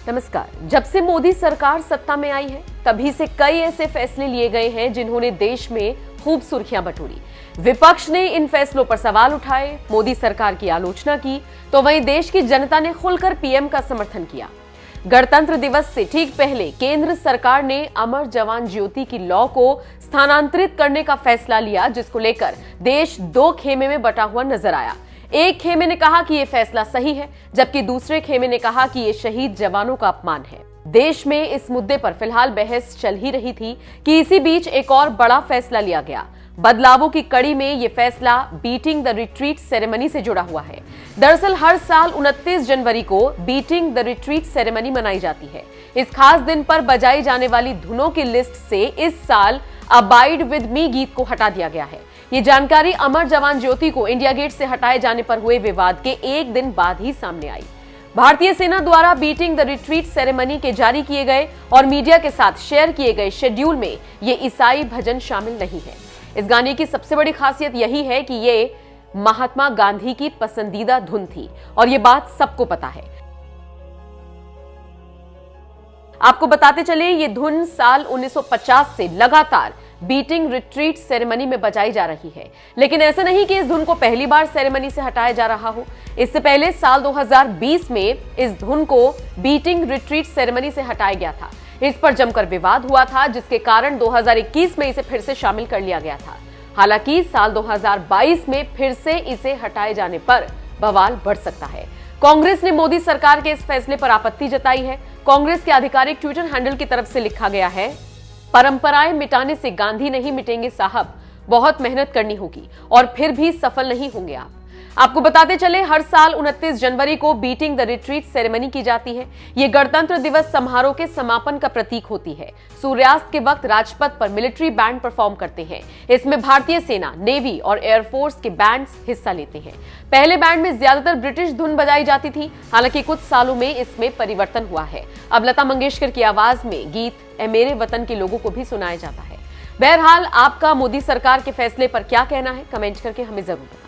नमस्कार। जब से मोदी सरकार सत्ता में आई है तभी से कई ऐसे फैसले लिए गए हैं जिन्होंने देश में खूब सुर्खियां बटोरी। विपक्ष ने इन फैसलों पर सवाल उठाए, मोदी सरकार की आलोचना की, तो वहीं देश की जनता ने खुलकर पीएम का समर्थन किया। गणतंत्र दिवस से ठीक पहले केंद्र सरकार ने अमर जवान ज्योति की लॉ को स्थानांतरित करने का फैसला लिया, जिसको लेकर देश दो खेमे में बटा हुआ नजर आया। एक खेमे ने कहा कि यह फैसला सही है, जबकि दूसरे खेमे ने कहा कि यह शहीद जवानों का अपमान है। देश में इस मुद्दे पर फिलहाल बहस चल ही रही थी कि इसी बीच एक और बड़ा फैसला लिया गया। बदलावों की कड़ी में यह फैसला बीटिंग द रिट्रीट सेरेमनी से जुड़ा हुआ है। दरअसल हर साल 29 जनवरी को बीटिंग द रिट्रीट सेरेमनी मनाई जाती है। इस खास दिन पर बजाई जाने वाली धुनों की लिस्ट से इस साल अबाइड विद मी गीत को हटा दिया गया है। ये जानकारी अमर जवान ज्योति को इंडिया गेट से हटाए जाने पर हुए विवाद के एक दिन बाद ही सामने आई। भारतीय सेना द्वारा बीटिंग द रिट्रीट सेरेमनी के जारी किए गए और मीडिया के साथ शेयर किए गए शेड्यूल में ये ईसाई भजन शामिल नहीं है। इस गाने की सबसे बड़ी खासियत यही है कि ये महात्मा गांधी की पसंदीदा धुन थी और ये बात सबको पता है। आपको बताते चले, ये धुन साल 1950 से लगातार बीटिंग रिट्रीट सेरेमनी में बजाई जा रही है। लेकिन ऐसा नहीं कि इस धुन को पहली बार सेरेमनी से हटाया जा रहा हो। इससे पहले साल 2020 में इस धुन को बीटिंग रिट्रीट सेरेमनी से हटाया गया था। इस पर जमकर विवाद हुआ था, जिसके कारण 2021 में इसे फिर से शामिल कर लिया गया था। हालांकि साल 2022 में फिर से इसे हटाए जाने पर बवाल बढ़ सकता है। कांग्रेस ने मोदी सरकार के इस फैसले पर आपत्ति जताई है। कांग्रेस के आधिकारिक ट्विटर हैंडल की तरफ से लिखा गया है, परंपराएं मिटाने से गांधी नहीं मिटेंगे साहब, बहुत मेहनत करनी होगी और फिर भी सफल नहीं होंगे आप। आपको बताते चले, हर साल 29 जनवरी को बीटिंग द रिट्रीट सेरेमनी की जाती है। ये गणतंत्र दिवस समारोह के समापन का प्रतीक होती है। सूर्यास्त के वक्त राजपथ पर मिलिट्री बैंड परफॉर्म करते हैं। इसमें भारतीय सेना, नेवी और एयरफोर्स के बैंड्स हिस्सा लेते हैं। पहले बैंड में ज्यादातर ब्रिटिश धुन बजाई जाती थी, हालांकि कुछ सालों में इसमें परिवर्तन हुआ है। अब लता मंगेशकर की आवाज में गीत ए मेरे वतन के लोगों को भी सुनाया जाता है। बहरहाल, आपका मोदी सरकार के फैसले पर क्या कहना है, कमेंट करके हमें जरूर बताएं।